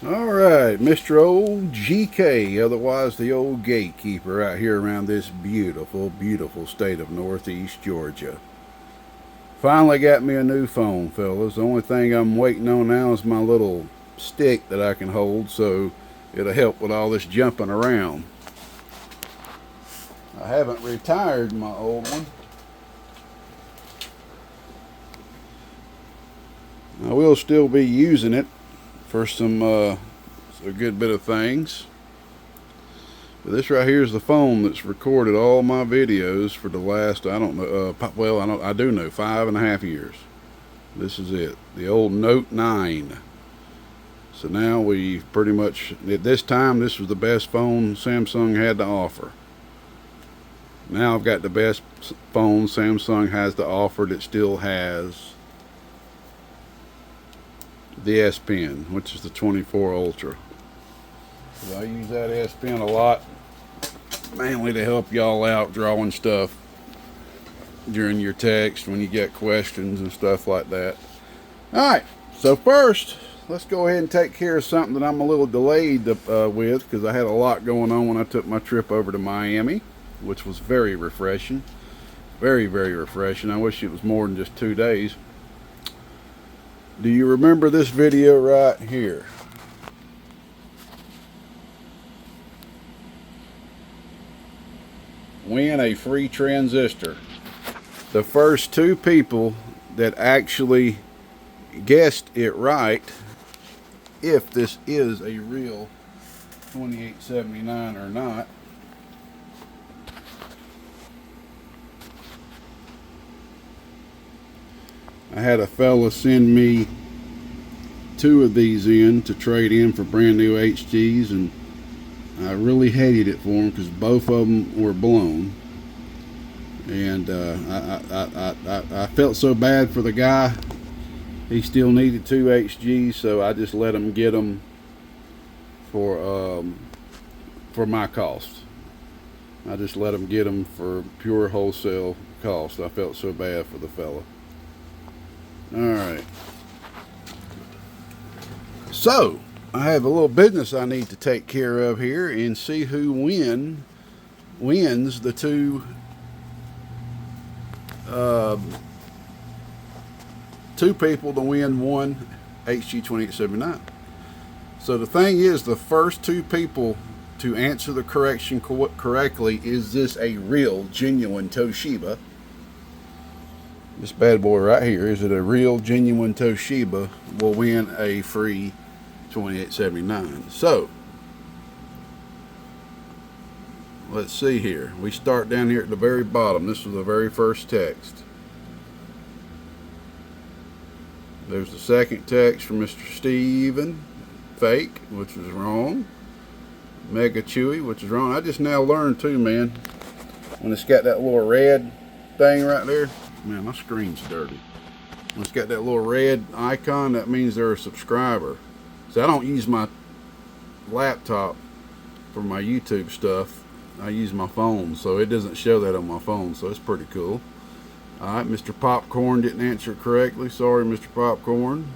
Alright, Mr. Old GK, otherwise the old gatekeeper out here around this beautiful, beautiful state of Northeast Georgia. Finally got me a new phone, fellas. The only thing I'm waiting on now is my little stick that I can hold, so it'll help with all this jumping around. I haven't retired my old one. I will still be using it for a good bit of things. But this right here is the phone that's recorded all my videos for the last, I don't know, I do know, 5.5 years. This is it, the old Note 9. So now we pretty much, at this time, this was the best phone Samsung had to offer. Now I've got the best phone Samsung has to offer that still has the S Pen, which is the 24 Ultra. So I use that S Pen a lot, mainly to help y'all out drawing stuff during your text when you get questions and stuff like that. Alright, so first, let's go ahead and take care of something that I'm a little delayed with, because I had a lot going on when I took my trip over to Miami, which was very refreshing. Very, very refreshing. I wish it was more than just 2 days. Do you remember this video right here? Win a free transistor. The first 2 people that actually guessed it right, if this is a real 2879 or not, I had a fella send me 2 of these in to trade in for brand new HGs, and I really hated it for him because both of them were blown. And I felt so bad for the guy. He still needed 2 HGs, so I just let him get them for my cost. I just let him get them for pure wholesale cost. I felt so bad for the fella. Alright, so I have a little business I need to take care of here and see who wins the 2 people to win 1 HG 2879. So the thing is, the first 2 people to answer the correction correctly, is this a real genuine Toshiba? This bad boy right here, is it a real genuine Toshiba, will win a free 2879. So let's see here. We start down here at the very bottom. This was the very first text. There's the second text from Mr. Steven, fake, which was wrong. Mega Chewy, which is wrong. I just now learned too, man, when it's got that little red thing right there. Man, my screen's dirty. When it's got that little red icon, that means they're a subscriber. So I don't use my laptop for my YouTube stuff. I use my phone, so it doesn't show that on my phone, so it's pretty cool. Alright, Mr. Popcorn didn't answer it correctly. Sorry, Mr. Popcorn.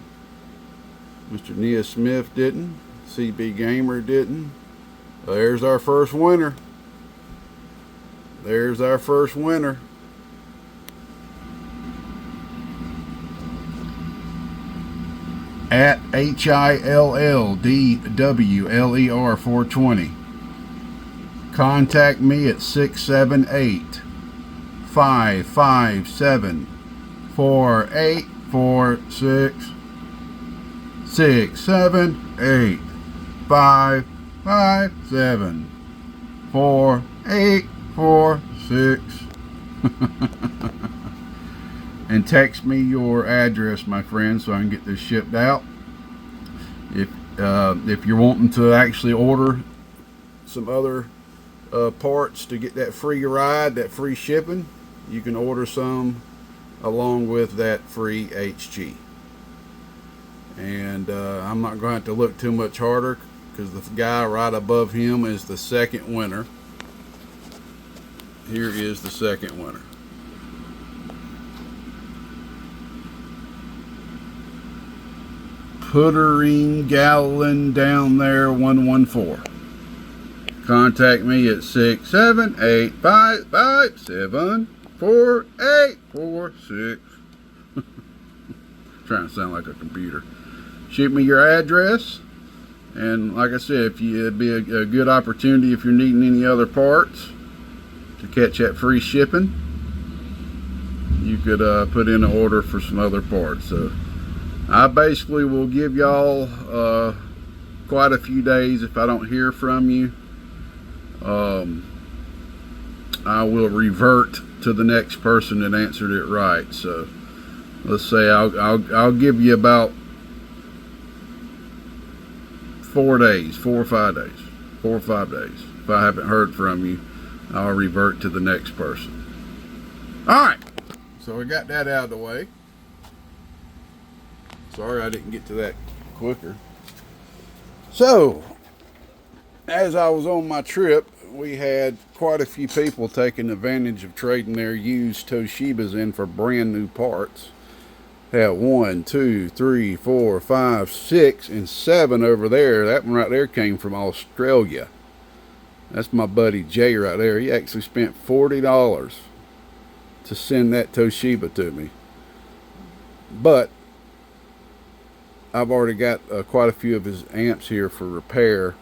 Mr. Nia Smith didn't. CB Gamer didn't. There's our first winner. There's our first winner. At HILLDWLER 420. Contact me at 678-557-4846. 678-557-4846. And text me your address, my friend, so I can get this shipped out. If you're wanting to actually order some other parts to get that free ride, that free shipping, you can order some along with that free HG. And I'm not going to have to look too much harder, because the guy right above him is the second winner. Here is the second winner. puttering gallon down there 114. Contact me at 678-557-4846. Trying to sound like a computer. Shoot me your address, and like I said, it'd be a good opportunity if you're needing any other parts to catch that free shipping. You could put in an order for some other parts. So I basically will give y'all quite a few days. If I don't hear from you, I will revert to the next person that answered it right. So let's say I'll give you about 4 days, 4 or 5 days, 4 or 5 days. If I haven't heard from you, I'll revert to the next person. All right, so we got that out of the way. Sorry I didn't get to that quicker. So, as I was on my trip, we had quite a few people taking advantage of trading their used Toshibas in for brand new parts. Had 1, 2, 3, 4, 5, 6, and 7 over there. That one right there came from Australia. That's my buddy Jay right there. He actually spent $40 to send that Toshiba to me. But I've already got quite a few of his amps here for repair.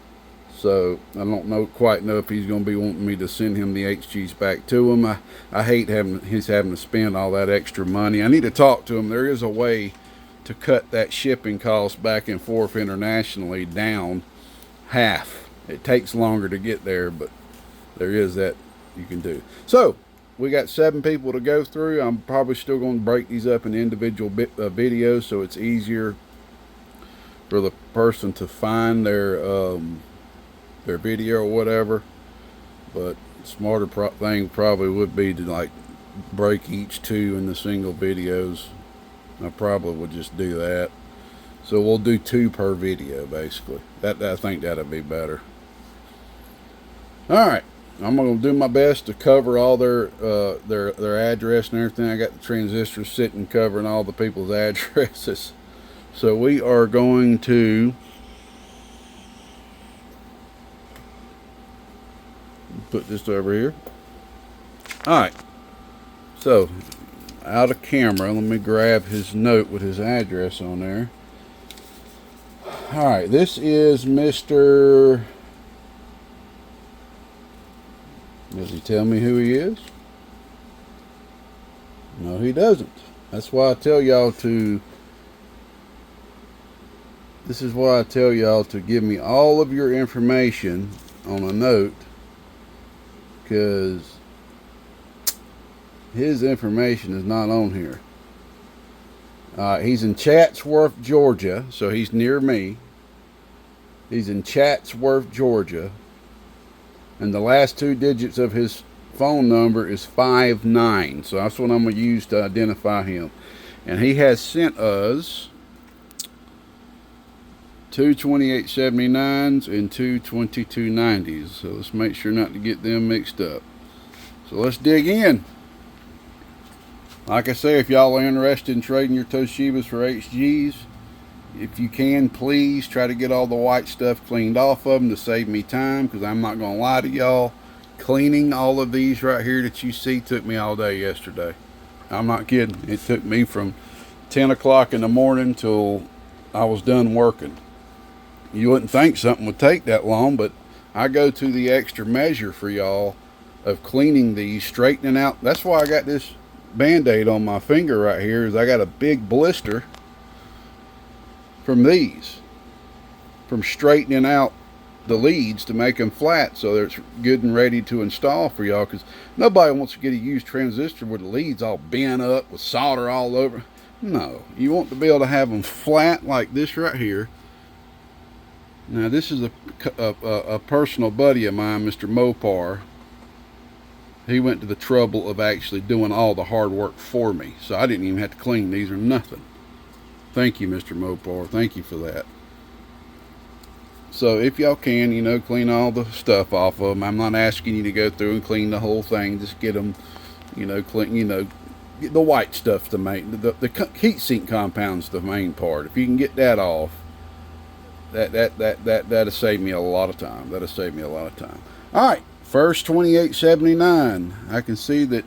So I don't quite know if he's going to be wanting me to send him the HGs back to him. I hate having to spend all that extra money. I need to talk to him. There is a way to cut that shipping cost back and forth internationally down half. It takes longer to get there, but there is that you can do. So we got 7 people to go through. I'm probably still going to break these up in individual videos so it's easier for the person to find their video or whatever. But smarter thing probably would be to like break each 2 into single videos. I probably would just do that. So we'll do 2 per video basically. I think that'd be better. All right, I'm gonna do my best to cover all their address and everything. I got the transistors sitting covering all the people's addresses. So we are going to put this over here. Alright, so out of camera, let me grab his note with his address on there. Alright, this is Mr. Does he tell me who he is? No, he doesn't. That's why I tell y'all to This is why I tell y'all to give me all of your information on a note, because his information is not on here. He's in Chatsworth, Georgia, so he's near me. He's in Chatsworth, Georgia, and the last 2 digits of his phone number is 59. So that's what I'm going to use to identify him. And he has sent us 2 2879s and 2 2290s. So let's make sure not to get them mixed up. So let's dig in. Like I say, if y'all are interested in trading your Toshibas for HGs, if you can, please try to get all the white stuff cleaned off of them to save me time, because I'm not going to lie to y'all, cleaning all of these right here that you see took me all day yesterday. I'm not kidding. It took me from 10 o'clock in the morning till I was done working. You wouldn't think something would take that long, but I go to the extra measure for y'all of cleaning these, straightening out. That's why I got this Band-Aid on my finger right here, is I got a big blister from these, from straightening out the leads to make them flat so that it's good and ready to install for y'all, because nobody wants to get a used transistor with the leads all bent up with solder all over. No, you want to be able to have them flat like this right here. Now this is a personal buddy of mine, Mr. Mopar. He went to the trouble of actually doing all the hard work for me, so I didn't even have to clean these or nothing. Thank you, Mr. Mopar. Thank you for that. So if y'all can, you know, clean all the stuff off of them. I'm not asking you to go through and clean the whole thing. Just get them, you know, clean, you know, the white stuff's the main, the heatsink compound's the main part. If you can get that off, that'll save me a lot of time. That'll save me a lot of time. All right, first 2879. I can see that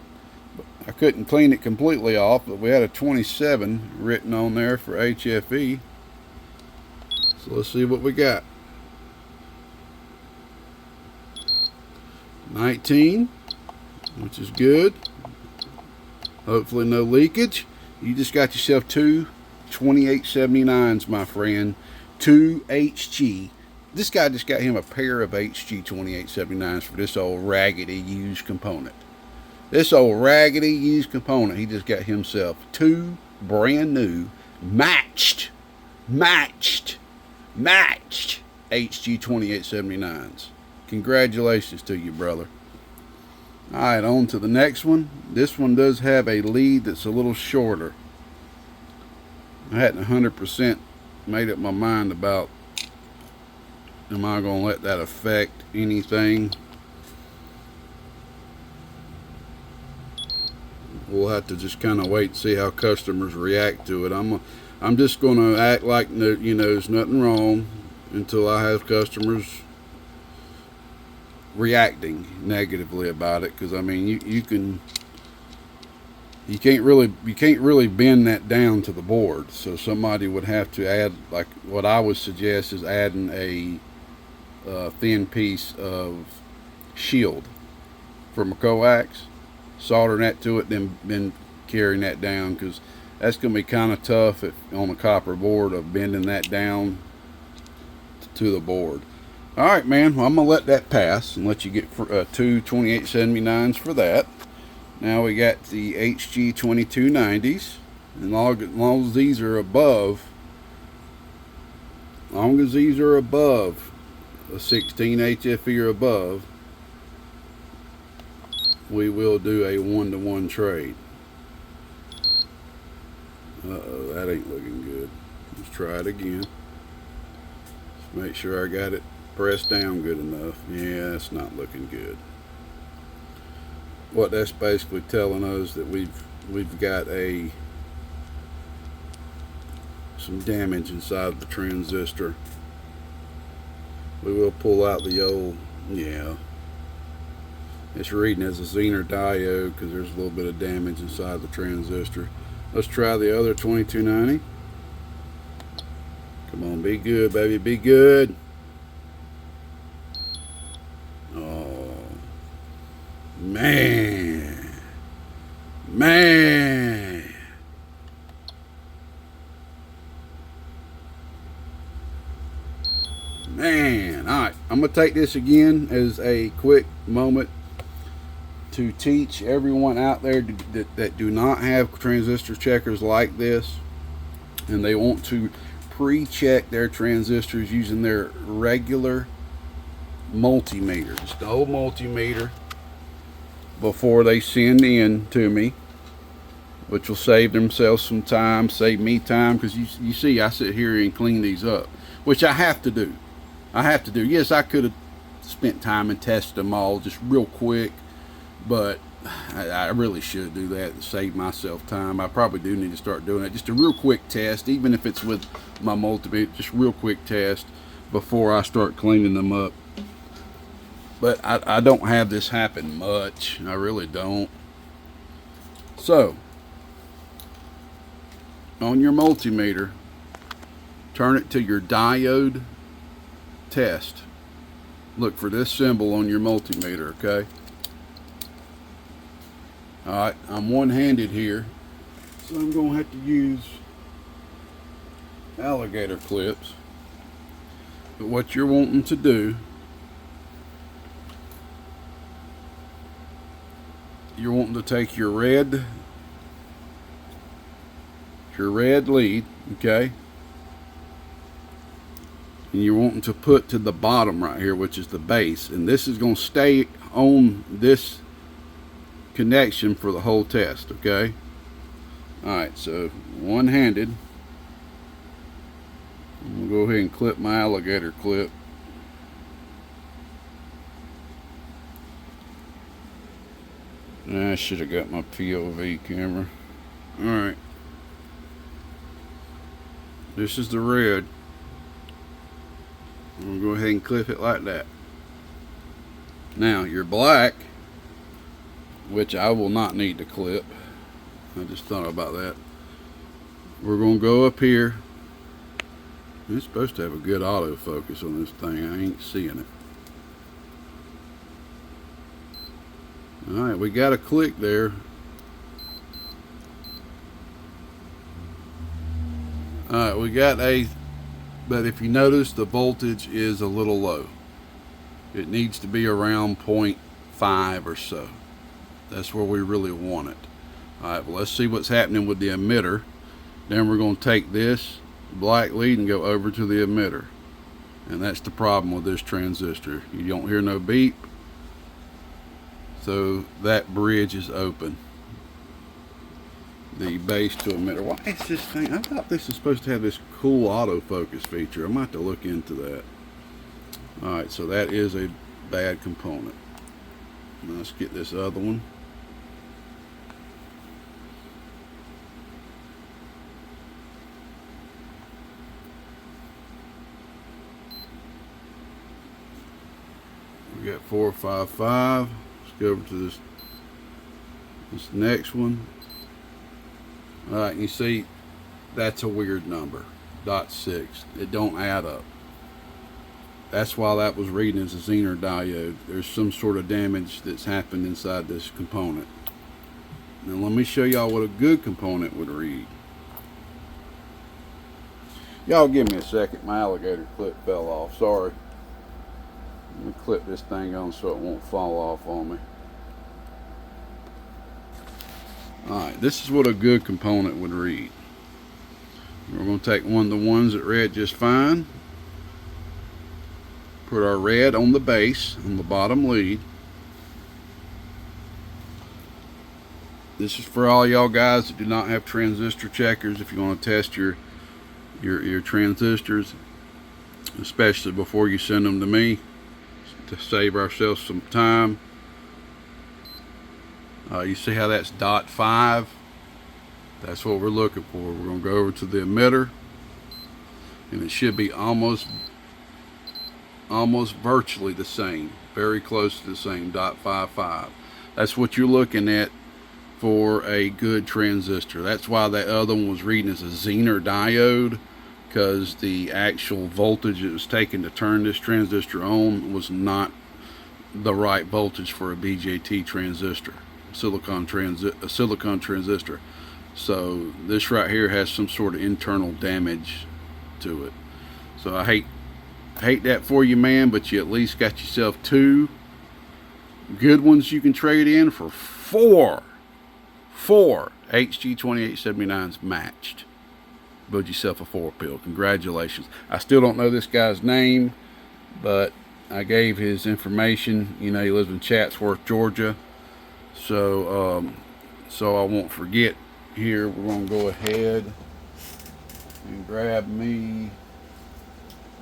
I couldn't clean it completely off, but we had a 27 written on there for HFE. So let's see what we got. 19, which is good. Hopefully no leakage. You just got yourself two 2879s, my friend. Two HG. This guy just got him a pair of HG 2879s for this old raggedy used component. This old raggedy used component, he just got himself two brand new matched HG 2879s. Congratulations to you, brother. Alright, on to the next one. This one does have a lead that's a little shorter. I hadn't 100% made up my mind about, am I going to let that affect anything? We'll have to just kind of wait and see how customers react to it. I'm just going to act like, you know, there's nothing wrong until I have customers reacting negatively about it, because I mean you can't really bend that down to the board, so somebody would have to add, like what I would suggest is adding a thin piece of shield from a coax, soldering that to it, then carrying that down, because that's going to be kind of tough on a copper board of bending that down to the board. All right, man. Well, I'm going to let that pass and let you get two 2879s for that. Now we got the HG 2290s. And long as these are above, a 16 HFE or above, we will do a 1-to-1 trade. Uh-oh, that ain't looking good. Let's try it again. Just make sure I got it pressed down good enough. Yeah, it's not looking good. What that's basically telling us that we've got some damage inside the transistor. We will pull out the old, yeah, it's reading as a Zener diode because there's a little bit of damage inside the transistor. Let's try the other 2290. Come on, be good, baby, be good. Oh, man. Man. Man. All right, I'm going to take this again as a quick moment to teach everyone out there that do not have transistor checkers like this, and they want to pre-check their transistors using their regular multimeter, just the old multimeter, before they send in to me, which will save themselves some time, save me time, because you see I sit here and clean these up, which I have to do. Yes, I could have spent time and tested them all just real quick, but I really should do that to save myself time. I probably do need to start doing it. Just a real quick test, even if it's with my multimeter, just real quick test before I start cleaning them up. But I don't have this happen much. I really don't. So, on your multimeter, turn it to your diode test. Look for this symbol on your multimeter, okay? Alright, I'm one-handed here, so I'm going to have to use alligator clips. But what you're wanting to do, you're wanting to take your red lead, okay, and you're wanting to put to the bottom right here, which is the base, and this is going to stay on this connection for the whole test, okay? Alright, so one-handed, I'm going to go ahead and clip my alligator clip. I should have got my POV camera. Alright. This is the red. I'm going to go ahead and clip it like that. Now, your black, which I will not need to clip. I just thought about that. We're going to go up here. It's supposed to have a good autofocus on this thing. I ain't seeing it. Alright, we got a click there. Alright, we got a, but if you notice, the voltage is a little low. It needs to be around 0.5 or so. That's where we really want it. Alright, well, let's see what's happening with the emitter. Then we're going to take this black lead and go over to the emitter. And that's the problem with this transistor. You don't hear no beep. So that bridge is open. The base to emitter. Why is this thing? I thought this is supposed to have this cool autofocus feature. I might have to look into that. Alright, so that is a bad component. Now let's get this other one. We got 455. Let's go over to this next one. Alright, you see that's a weird number. .6. It don't add up. That's why that was reading as a Zener diode. There's some sort of damage that's happened inside this component. Now let me show y'all what a good component would read. Y'all give me a second. My alligator clip fell off. Sorry. Let me clip this thing on so it won't fall off on me. Alright, this is what a good component would read. We're going to take one of the ones that read just fine. Put our red on the base, on the bottom lead. This is for all y'all guys that do not have transistor checkers. If you want to test your transistors, especially before you send them to me, to save ourselves some time. You see how that's .5? That's what we're looking for. We're going to go over to the emitter, and it should be almost virtually the same, very close to the same, .55. That's what you're looking at for a good transistor. That's why that other one was reading as a Zener diode, because the actual voltage it was taken to turn this transistor on was not the right voltage for a BJT transistor, a silicon transistor. So this right here has some sort of internal damage to it. So I hate that for you, man, but you at least got yourself two good ones you can trade in for four HG 2879s matched. Build yourself a 4-pill. Congratulations. I still don't know this guy's name, but I gave his information. You know, he lives in Chatsworth, Georgia. So so I won't forget. Here we're going to go ahead and grab me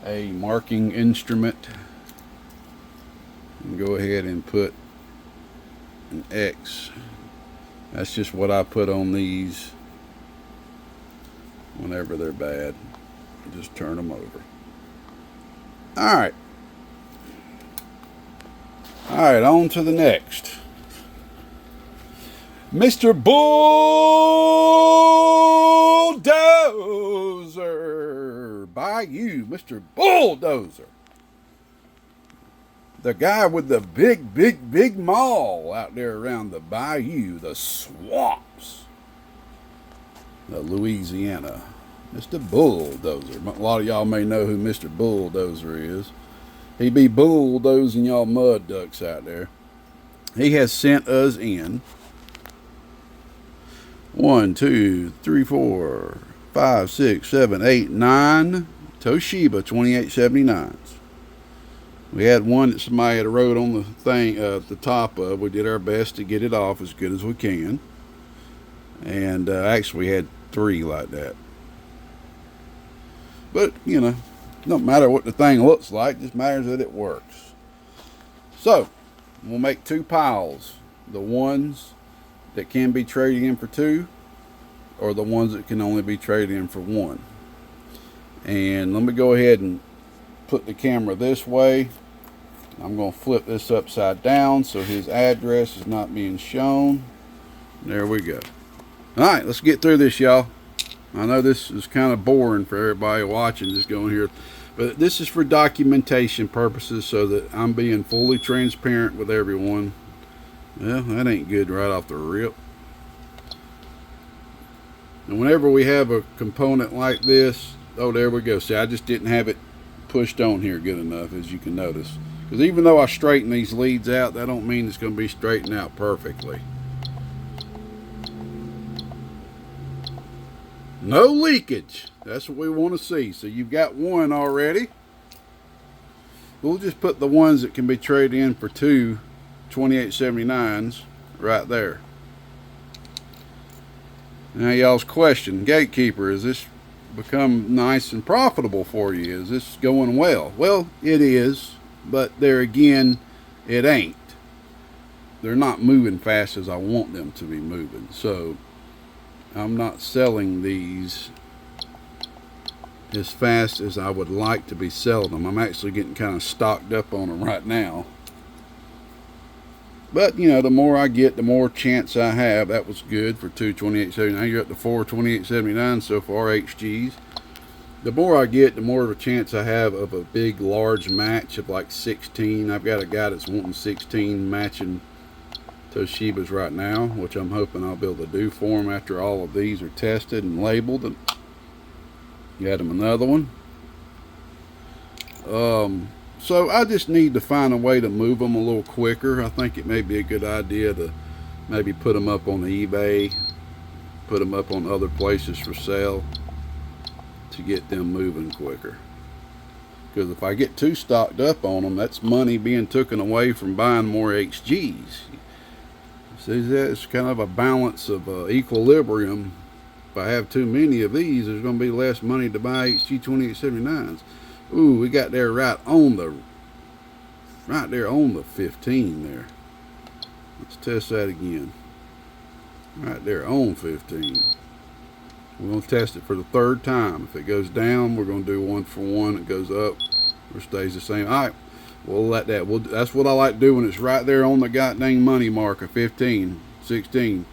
a marking instrument and go ahead and put an X. That's just what I put on these whenever they're bad. Just turn them over. Alright, on to the next. Mr. Bulldozer. By you, Mr. Bulldozer. The guy with the big mall out there around the bayou, the swamps of Louisiana. Mr. Bulldozer. A lot of y'all may know who Mr. Bulldozer is. He be bulldozing y'all mud ducks out there. He has sent us in 1, 2, 3, 4, 5, 6, 7, 8, 9 Toshiba 2879s. We had one that somebody had wrote on the thing at the top of. We did our best to get it off as good as we can. And actually we had 3 like that. But, you know, it don't matter what the thing looks like, it just matters that it works. So, we'll make 2 piles. The ones that can be traded in for 2, are the ones that can only be traded in for one. And let me go ahead and put the camera this way. I'm going to flip this upside down so his address is not being shown. There we go. Alright, let's get through this, y'all. I know this is kind of boring for everybody watching, just going here, but this is for documentation purposes so that I'm being fully transparent with everyone. Well, that ain't good right off the rip. And whenever we have a component like this, oh, there we go. See, I just didn't have it pushed on here good enough, as you can notice. Because even though I straighten these leads out, that don't mean it's going to be straightened out perfectly. No leakage. That's what we want to see. So you've got one already. We'll just put the ones that can be traded in for two 2879s right there. Now y'all's question, Gatekeeper, is this become nice and profitable for you? Is this going well? Well, it is, but there again, it ain't. They're not moving fast as I want them to be moving. So I'm not selling these as fast as I would like to be selling them. I'm actually getting kind of stocked up on them right now. But, you know, the more I get, the more chance I have. That was good for two 2879. You're up to 4 2879 so far, HGs. The more I get, the more of a chance I have of a big, large match of like 16. I've got a guy that's wanting 16 matching Toshibas right now, which I'm hoping I'll be able to do for him after all of these are tested and labeled. And got him another one. So I just need to find a way to move them a little quicker. I think it may be a good idea to maybe put them up on the eBay, put them up on other places for sale to get them moving quicker. Because if I get too stocked up on them, that's money being taken away from buying more HGs. See, that's kind of a balance of equilibrium. If I have too many of these, there's going to be less money to buy HG 2879s. Ooh, we got there right there on the 15 there. Let's test that again. Right there on 15. We're going to test it for the third time. If it goes down, we're going to do 1 for 1. It goes up or stays the same. All right, we'll let that. That's what I like to do when it's right there on the goddamn money marker, 15, 16.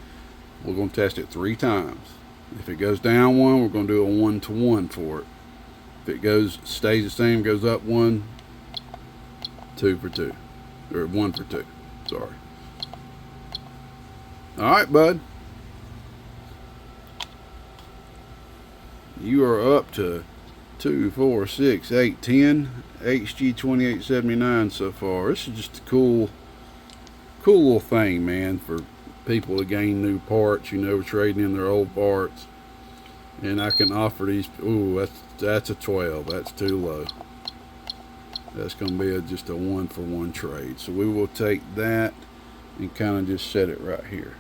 We're going to test it 3 times. If it goes down 1, we're going to do a 1 to 1 for it. If it stays the same, goes up 1, 2 for 2, or 1 for 2. Sorry. All right, bud. You are up to 2, 4, 6, 8, 10 HG 2879 so far. This is just a cool little thing, man, for people to gain new parts. You know, trading in their old parts. And I can offer these. Ooh, that's a 12. That's too low. That's going to be just a 1 for 1 trade. So we will take that and kind of just set it right here.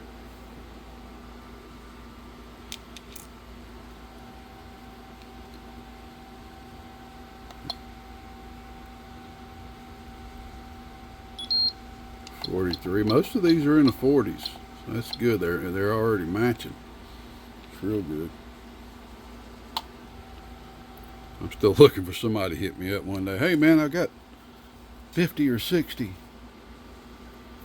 $43. Most of these are in the 40s. So that's good. They're already matching. It's real good. I'm still looking for somebody to hit me up one day. Hey, man, I got 50 or 60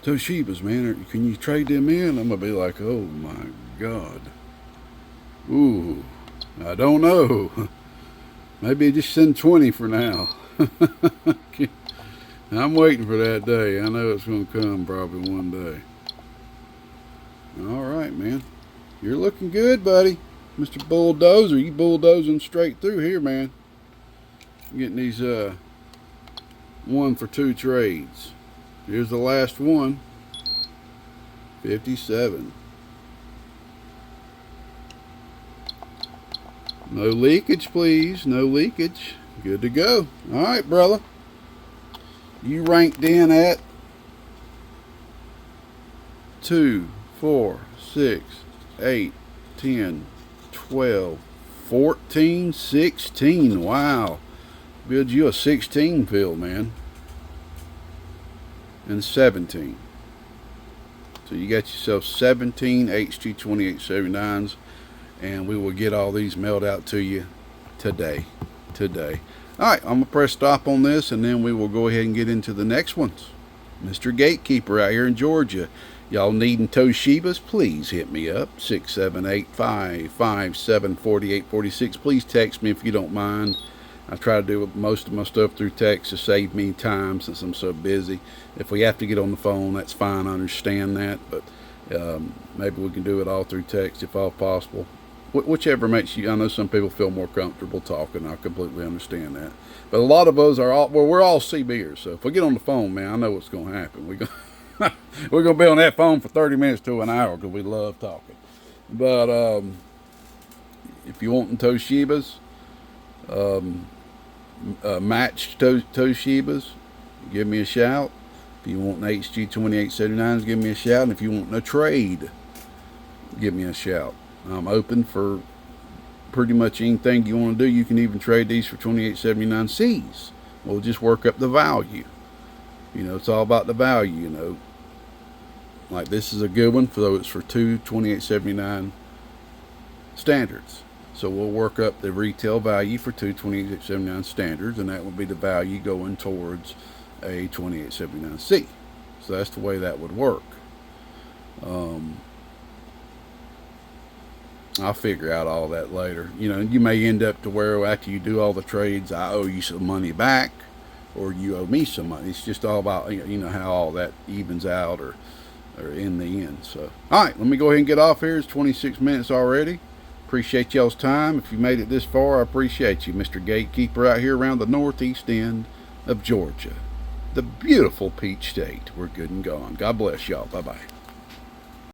Toshibas, man. Can you trade them in? I'm going to be like, oh, my God. Ooh, I don't know. Maybe just send 20 for now. I'm waiting for that day. I know it's going to come probably one day. All right, man. You're looking good, buddy. Mr. Bulldozer, you bulldozing straight through here, man. Getting these 1 for 2 trades. Here's the last one. 57. No leakage, please. No leakage. Good to go. All right, brother. You ranked in at 2, 4, 6, 8, 10, 12, 14, 16. Wow. Build you a 16 fill, man. And 17. So you got yourself 17 HG 2879s. and we will get all these mailed out to you today. All right, I'm gonna press stop on this, and then we will go ahead and get into the next ones. Mr. Gatekeeper out here in Georgia. Y'all needing Toshibas, please hit me up, 678-557-4846. Please text me if you don't mind. I try to do most of my stuff through text to save me time since I'm so busy. If we have to get on the phone, that's fine, I understand that, but maybe we can do it all through text if all possible. Whichever makes you, I know some people feel more comfortable talking, I completely understand that. But a lot of us are all, well, we're all CBers, so if we get on the phone, man, I know what's going to happen. We're going to be on that phone for 30 minutes to an hour because we love talking. But if you want Toshibas, matched Toshibas, give me a shout. If you want an HG 2879s, give me a shout. And if you want a trade, give me a shout. I'm open for pretty much anything you want to do. You can even trade these for 2879Cs. We'll just work up the value. You know, it's all about the value, you know. Like this is a good one, though it's for two 2879 standards. So we'll work up the retail value for two 2879 standards, and that will be the value going towards a 2879C. So that's the way that would work. I'll figure out all that later. You know, you may end up to where after you do all the trades, I owe you some money back, or you owe me some money. It's just all about, you know, how all that evens out or in the end. So, all right, let me go ahead and get off here. It's 26 minutes already. Appreciate y'all's time. If you made it this far, I appreciate you. Mr. Gatekeeper out here around the northeast end of Georgia. The beautiful Peach State. We're good and gone. God bless y'all. Bye-bye.